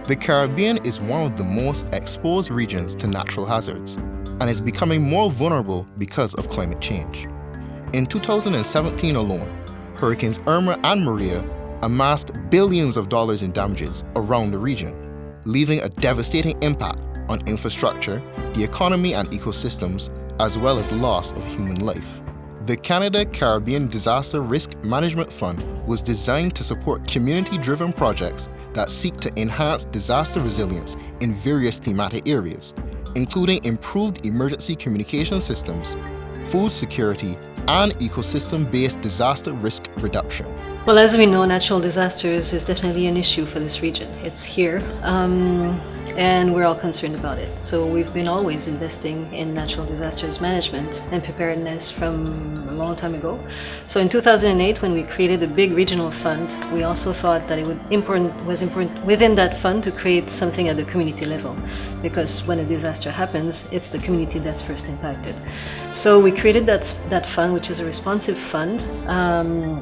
The Caribbean is one of the most exposed regions to natural hazards and is becoming more vulnerable because of climate change. In 2017 alone, Hurricanes Irma and Maria amassed billions of dollars in damages around the region, leaving a devastating impact on infrastructure, the economy and ecosystems, as well as loss of human life. The Canada Caribbean Disaster Risk Management Fund was designed to support community-driven projects that seek to enhance disaster resilience in various thematic areas, including improved emergency communication systems, food security, and ecosystem-based disaster risk reduction. Well, as we know, natural disasters is definitely an issue for this region. It's here, and we're all concerned about it. So we've been always investing in natural disasters management and preparedness from a long time ago. So in 2008, when we created a big regional fund, we also thought that it was important within that fund to create something at the community level, because when a disaster happens, it's the community that's first impacted. So we created that fund, which is a responsive fund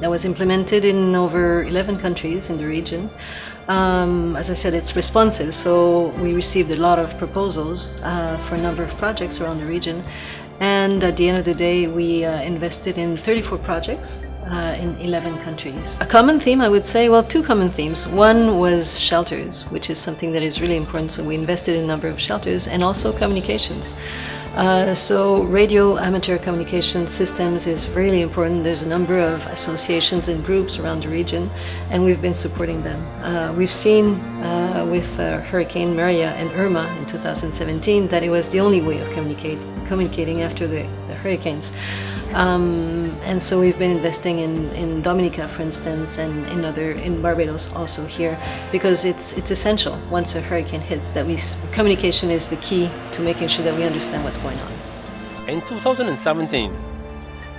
that was implemented in over 11 countries in the region. As I said, it's responsive, so we received a lot of proposals for a number of projects around the region. And at the end of the day, we invested in 34 projects in 11 countries. A common theme, I would say, well, two common themes. One was shelters, which is something that is really important, so we invested in a number of shelters, and also communications. So radio amateur communication systems is really important. There's a number of associations and groups around the region, and we've been supporting them. We've seen with Hurricane Maria and Irma in 2017 that it was the only way of communicating after the hurricanes. And so we've been investing in Dominica, for instance, and in Barbados also here, because it's essential once a hurricane hits that communication is the key to making sure that we understand what's going on. In 2017,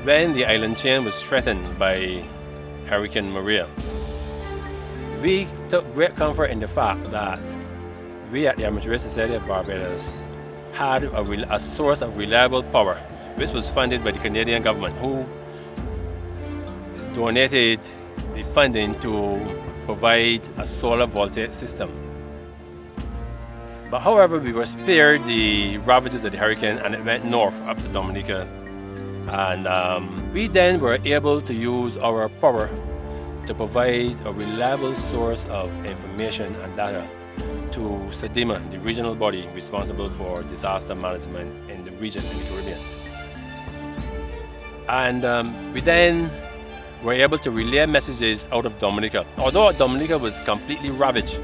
when the island chain was threatened by Hurricane Maria, we took great comfort in the fact that we at the Amateur Society of Barbados had a source of reliable power, which was funded by the Canadian government, who donated the funding to provide a solar voltaic system. But however, we were spared the ravages of the hurricane, and it went north up to Dominica. And we then were able to use our power to provide a reliable source of information and data to SEDIMA, the regional body responsible for disaster management in the region in the Caribbean. And we then were able to relay messages out of Dominica. Although Dominica was completely ravaged,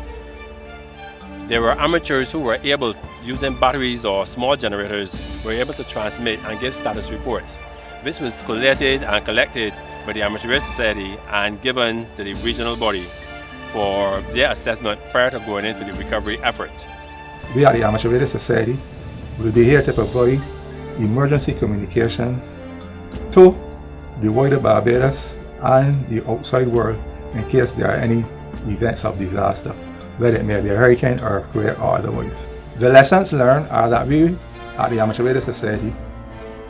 there were amateurs who were able, using batteries or small generators, were able to transmit and give status reports. This was collated and collected by the Amateur Society and given to the regional body for their assessment prior to going into the recovery effort. We at the Amateur Society will be here to provide emergency communications to the wider Barbados and the outside world in case there are any events of disaster, whether it may be a hurricane, earthquake, or otherwise. The lessons learned are that we at the Amateur Society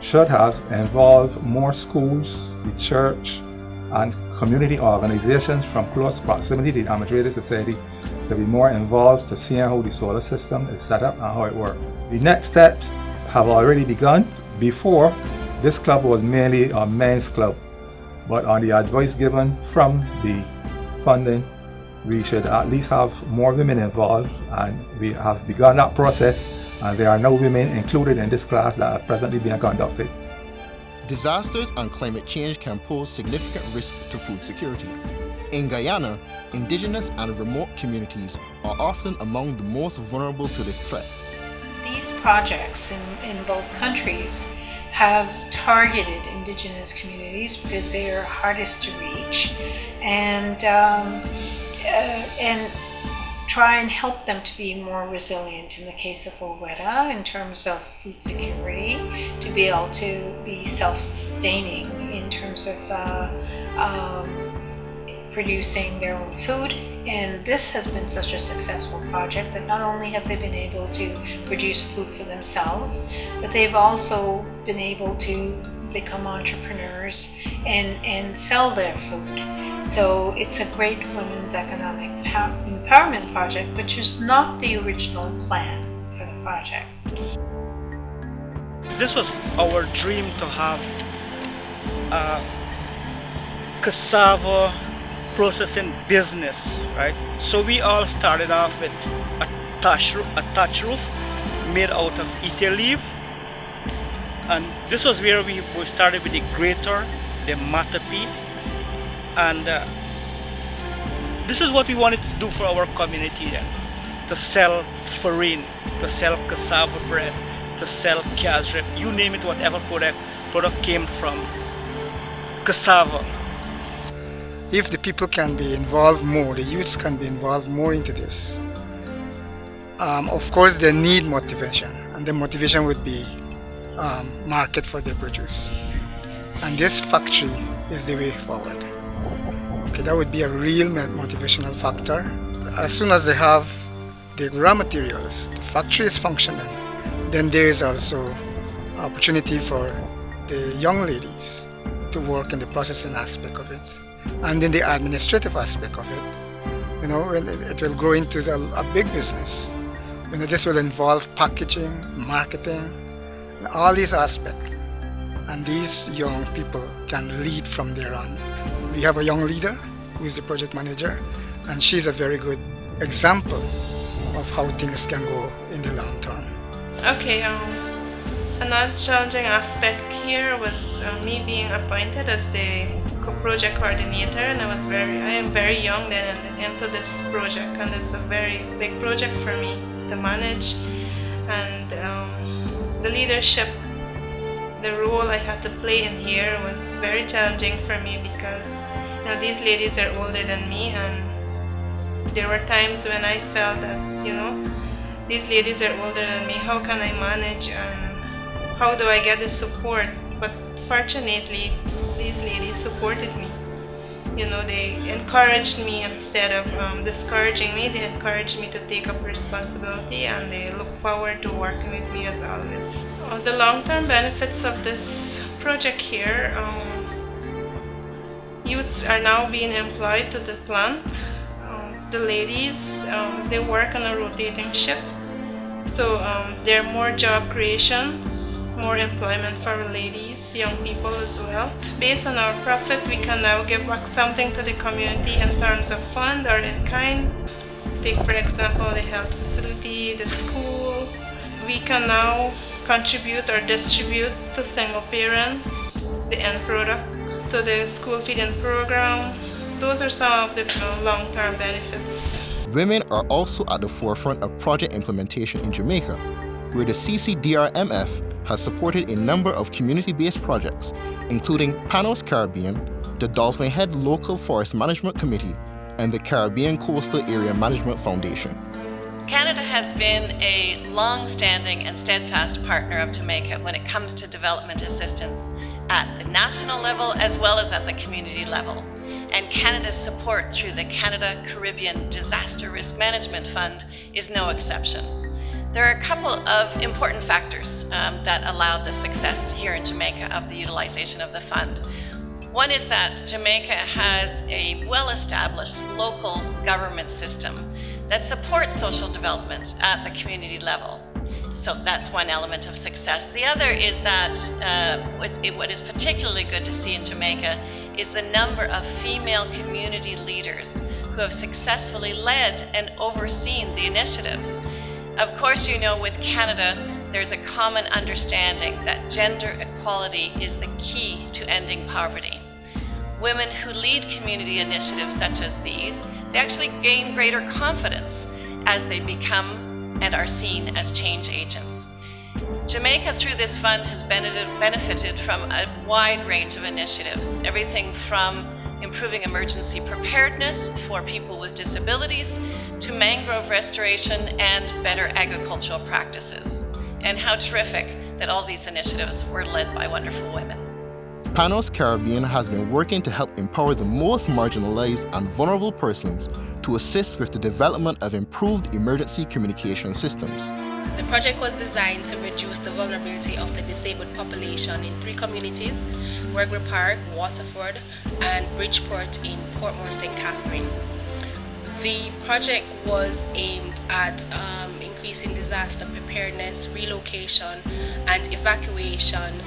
should have involved more schools, the church, and community organizations from close proximity to the Amateur Society to be more involved to seeing how the solar system is set up and how it works. The next steps have already begun. Before, this club was mainly a men's club, but on the advice given from the funding, we should at least have more women involved, and we have begun that process, and there are now women included in this class that are presently being conducted. Disasters and climate change can pose significant risk to food security. In Guyana, indigenous and remote communities are often among the most vulnerable to this threat. These projects in both countries have targeted indigenous communities because they are hardest to reach, and try and help them to be more resilient in the case of Oweda in terms of food security, to be able to be self-sustaining in terms of producing their own food. And this has been such a successful project that not only have they been able to produce food for themselves, but they've also been able to become entrepreneurs and sell their food. So it's a great women's economic empowerment project, which is not the original plan for the project. This was our dream to have a cassava processing business, right? So we all started off with a thatch roof made out of Ita leaf, and this was where we started with the grater, the matapi, and this is what we wanted to do for our community then, to sell farine, to sell cassava bread, to sell cashew, you name it, whatever product came from cassava. If the people can be involved more, the youths can be involved more into this, of course they need motivation, and the motivation would be market for their produce. And this factory is the way forward. Okay, that would be a real motivational factor. As soon as they have the raw materials, the factory is functioning, then there is also opportunity for the young ladies to work in the processing aspect of it, and in the administrative aspect of it. You know, it will grow into a big business. You know, this will involve packaging, marketing, all these aspects. And these young people can lead from there on. We have a young leader who is the project manager, and she's a very good example of how things can go in the long term. Okay, another challenging aspect here was me being appointed as the project coordinator, and I am very young then into this project, and it's a very big project for me to manage, and the leadership, the role I had to play in here was very challenging for me because these ladies are older than me, and there were times when I felt that these ladies are older than me, how can I manage and how do I get the support? But fortunately these ladies supported me. They encouraged me instead of discouraging me. They encouraged me to take up responsibility, and they look forward to working with me as always. The long-term benefits of this project here, youths are now being employed to the plant. The ladies, they work on a rotating shift, so there are more job creations, more employment for ladies, young people as well. Based on our profit, we can now give back something to the community in terms of fund or in kind. Take for example the health facility, the school. We can now contribute or distribute to single parents the end product, to the school feeding program. Those are some of the long-term benefits. Women are also at the forefront of project implementation in Jamaica, where the CCDRMF has supported a number of community-based projects, including Panos Caribbean, the Dolphin Head Local Forest Management Committee, and the Caribbean Coastal Area Management Foundation. Canada has been a long-standing and steadfast partner of Jamaica when it comes to development assistance at the national level as well as at the community level. And Canada's support through the Canada Caribbean Disaster Risk Management Fund is no exception. There are a couple of important factors that allowed the success here in Jamaica of the utilization of the fund. One is that Jamaica has a well-established local government system that supports social development at the community level. So that's one element of success. The other is that what is particularly good to see in Jamaica is the number of female community leaders who have successfully led and overseen the initiatives. Of course, with Canada, there's a common understanding that gender equality is the key to ending poverty. Women who lead community initiatives such as these, they actually gain greater confidence as they become and are seen as change agents. Jamaica, through this fund, has benefited from a wide range of initiatives, everything from improving emergency preparedness for people with disabilities to mangrove restoration and better agricultural practices. And how terrific that all these initiatives were led by wonderful women. Panos Caribbean has been working to help empower the most marginalized and vulnerable persons to assist with the development of improved emergency communication systems. The project was designed to reduce the vulnerability of the disabled population in 3 communities: Gregory Park, Waterford, and Bridgeport in Portmore St. Catherine. The project was aimed at increasing disaster preparedness, relocation, and evacuation,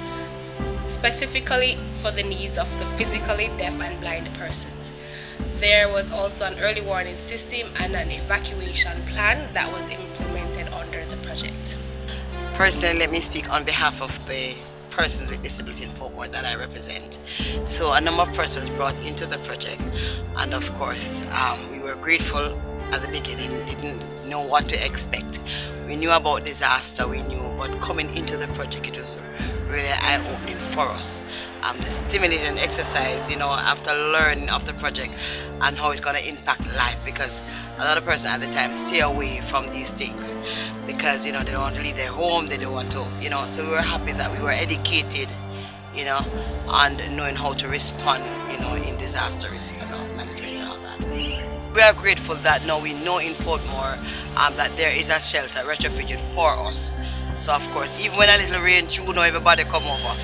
specifically for the needs of the physically deaf and blind persons. There was also an early warning system and an evacuation plan that was implemented under the project. Personally, let me speak on behalf of the persons with disability in Portmore that I represent. So a number of persons brought into the project, and of course we were grateful at the beginning, didn't know what to expect. We knew about disaster, we knew, but coming into the project, it was really eye-opening for us. The stimulating exercise, after learning of the project and how it's going to impact life, because a lot of persons at the time stay away from these things because they don't want to leave their home, they don't want to, so we were happy that we were educated, on knowing how to respond, in disasters, management and all that. We are grateful that now we know in Portmore that there is a shelter retrofitted for us. So of course, even when a little rain through, everybody come over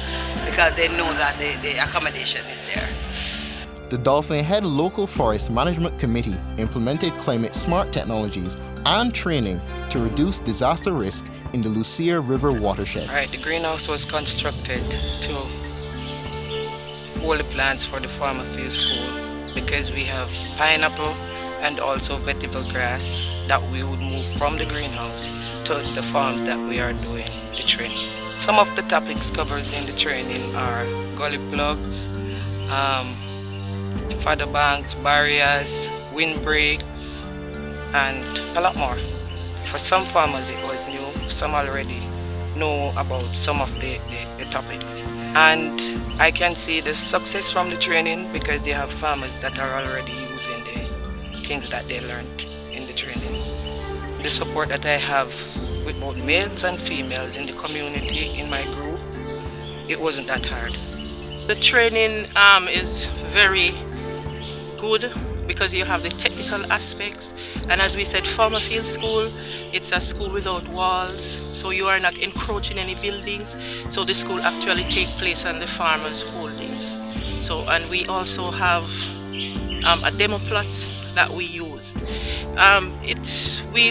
because they know that the accommodation is there. The Dolphin Head Local Forest Management Committee implemented climate-smart technologies and training to reduce disaster risk in the Lucia River watershed. Right, the greenhouse was constructed to hold the plants for the farmer field school because we have pineapple and also vetiver grass that we would move from the greenhouse to the farm that we are doing the training. Some of the topics covered in the training are gully plugs, fodder banks, barriers, windbreaks, and a lot more. For some farmers it was new, some already know about some of the topics. And I can see the success from the training because they have farmers that are already using the things that they learned in the training. The support that I have with both males and females in the community, in my group, it wasn't that hard. The training is very good because you have the technical aspects, and as we said, farmer field school, it's a school without walls, so you are not encroaching any buildings, so the school actually take place on the farmers' holdings. So, and we also have a demo plot that we use.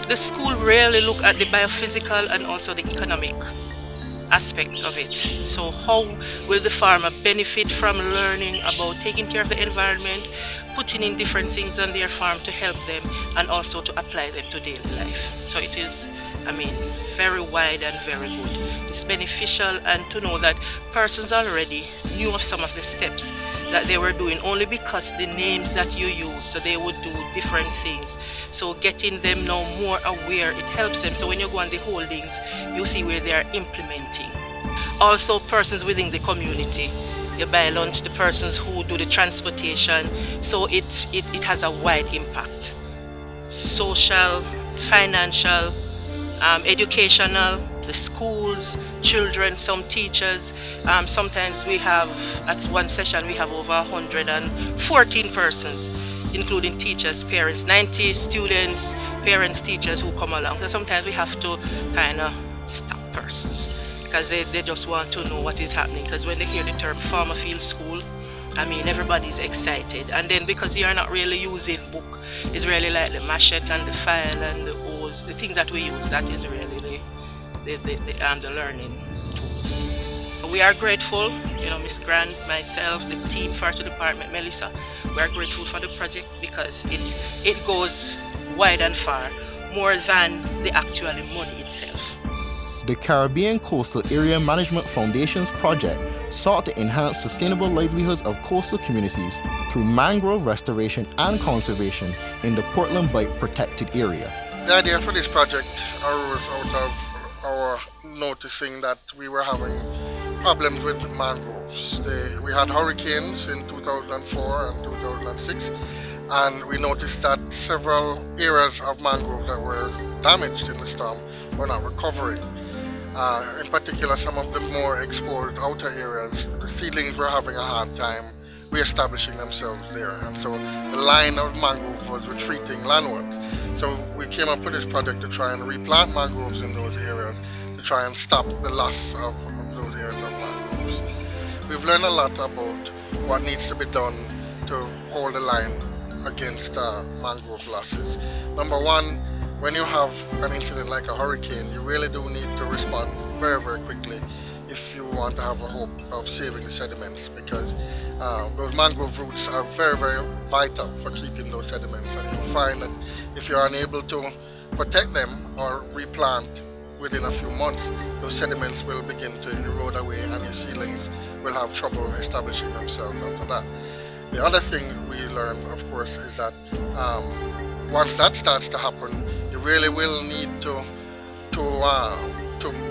The school really look at the biophysical and also the economic aspects of it. So how will the farmer benefit from learning about taking care of the environment, putting in different things on their farm to help them and also to apply them to daily life. So it is, very wide and very good. It's beneficial, and to know that persons already knew of some of the steps that they were doing only because the names that you use, so they would do different things. So getting them now more aware, it helps them. So when you go on the holdings, you see where they are implementing. Also persons within the community, you buy lunch, the persons who do the transportation, so it has a wide impact. Social, financial, educational, the schools, children, some teachers. Sometimes we have, at one session, we have over 114 persons, including teachers, parents, 90 students, parents, teachers who come along. So sometimes we have to kind of stop persons because they just want to know what is happening. Because when they hear the term farmer field school, everybody's excited. And then because you're not really using book, it's really like the machete and the file and the oars, the things that we use, that is really the learning tools. We are grateful, Miss Grant, myself, the team, Forestry Department, Melissa, we are grateful for the project because it goes wide and far, more than the actual money itself. The Caribbean Coastal Area Management Foundation's project sought to enhance sustainable livelihoods of coastal communities through mangrove restoration and conservation in the Portland Bight Protected Area. The idea for this project arose out of our noticing that we were having problems with mangroves. We had hurricanes in 2004 and 2006, and we noticed that several areas of mangrove that were damaged in the storm were not recovering. In particular, some of the more exposed outer areas, the seedlings were having a hard time re-establishing themselves there. And so the line of mangrove was retreating landward. So we came up with this project to try and replant mangroves in those areas, to try and stop the loss of those areas of mangroves. We've learned a lot about what needs to be done to hold the line against mangrove losses. Number one, when you have an incident like a hurricane, you really do need to respond very, very quickly if you want to have a hope of saving the sediments, because those mangrove roots are very, very vital for keeping those sediments. And you'll find that if you're unable to protect them or replant within a few months, those sediments will begin to erode away and your seedlings will have trouble establishing themselves after that. The other thing we learned, of course, is that once that starts to happen, you really will need to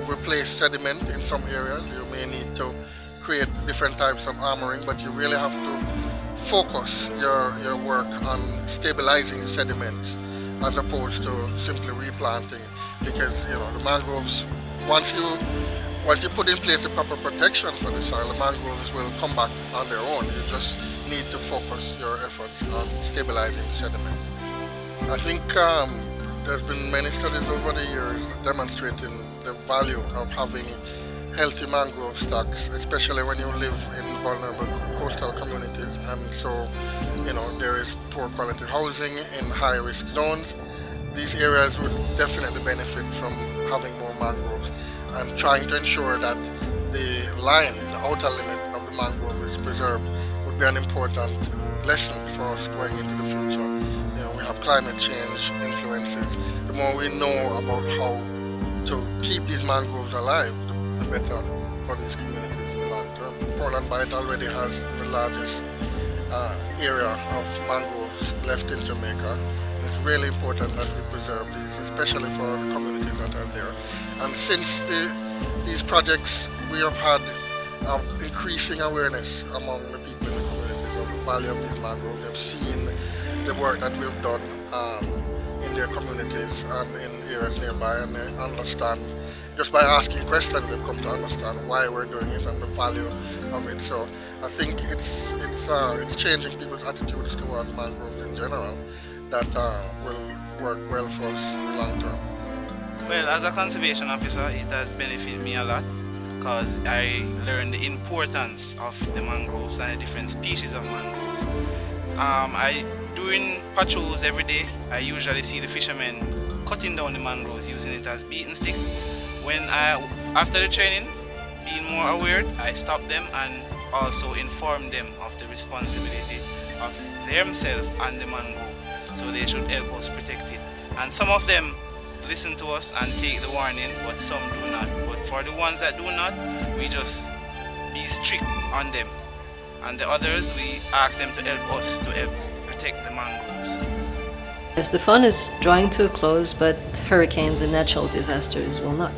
replace sediment in some areas. You may need to create different types of armoring, but you really have to focus your work on stabilizing sediment as opposed to simply replanting, because the mangroves, once you put in place the proper protection for the soil, the mangroves will come back on their own. You just need to focus your efforts on stabilizing the sediment. I think there's been many studies over the years demonstrating the value of having healthy mangrove stocks, especially when you live in vulnerable coastal communities. And so, there is poor quality housing in high-risk zones. These areas would definitely benefit from having more mangroves, and trying to ensure that the outer limit of the mangrove is preserved would be an important lesson for us going into the future. We have climate change influences. The more we know about how to keep these mangroves alive, the better for these communities in the long term. Portland Bight already has the largest area of mangroves left in Jamaica. It's really important that we preserve these, especially for the communities that are there. And since these projects, we have had increasing awareness among the people in the communities of the value of these mangroves. They've seen the work that we've done in their communities and in areas nearby, and they understand, just by asking questions, they've come to understand why we're doing it and the value of it. So I think it's changing people's attitudes towards mangroves in general that will work well for us long term. Well, as a conservation officer, it has benefited me a lot because I learned the importance of the mangroves and the different species of mangroves. Doing patrols every day, I usually see the fishermen cutting down the mangroves, using it as beating stick. After the training, being more aware, I stop them and also inform them of the responsibility of themselves and the mangrove, so they should help us protect it. And some of them listen to us and take the warning, but some do not. But for the ones that do not, we just be strict on them. And the others, we ask them to help us to help protect the mangroves. Yes, the fund is drawing to a close, but hurricanes and natural disasters will not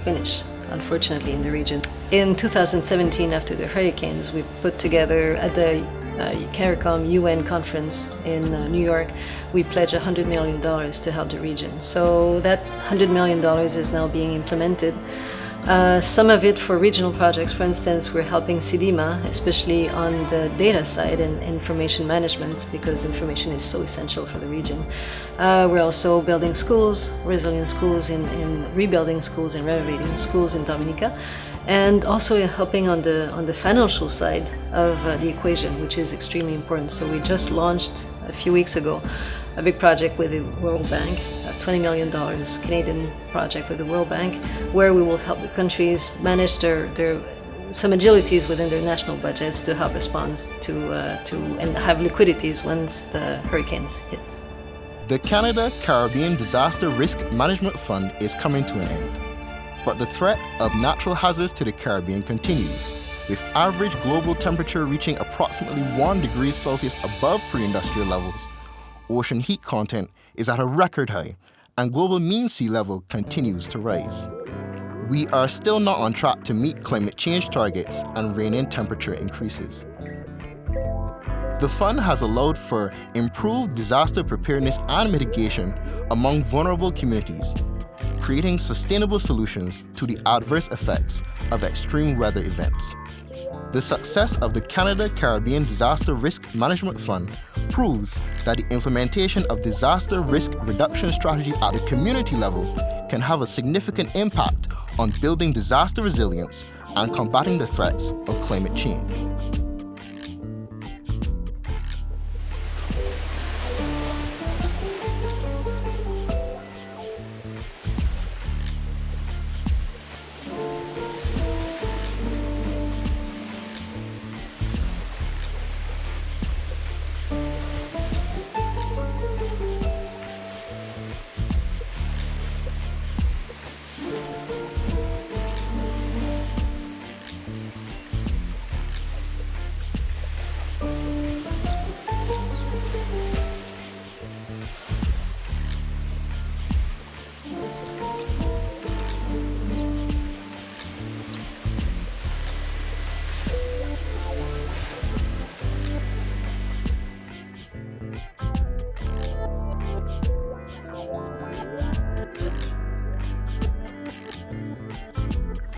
finish, unfortunately, in the region. In 2017, after the hurricanes, we put together at the CARICOM UN conference in New York, we pledged $100 million to help the region. So that $100 million is now being implemented. Some of it for regional projects. For instance, we're helping CDMA, especially on the data side and information management, because information is so essential for the region. We're also building schools, resilient schools, in rebuilding schools and renovating schools in Dominica, and also helping on the financial side of the equation, which is extremely important. So we just launched a few weeks ago a big project with the World Bank, a $20 million Canadian project with the World Bank, where we will help the countries manage some agilities within their national budgets to help respond to and have liquidities once the hurricanes hit. The Canada Caribbean Disaster Risk Management Fund is coming to an end. But the threat of natural hazards to the Caribbean continues, with average global temperature reaching approximately 1 degree Celsius above pre-industrial levels. Ocean heat content is at a record high, and global mean sea level continues to rise. We are still not on track to meet climate change targets and rein in temperature increases. The fund has allowed for improved disaster preparedness and mitigation among vulnerable communities, creating sustainable solutions to the adverse effects of extreme weather events. The success of the Canada Caribbean Disaster Risk Management Fund proves that the implementation of disaster risk reduction strategies at the community level can have a significant impact on building disaster resilience and combating the threats of climate change.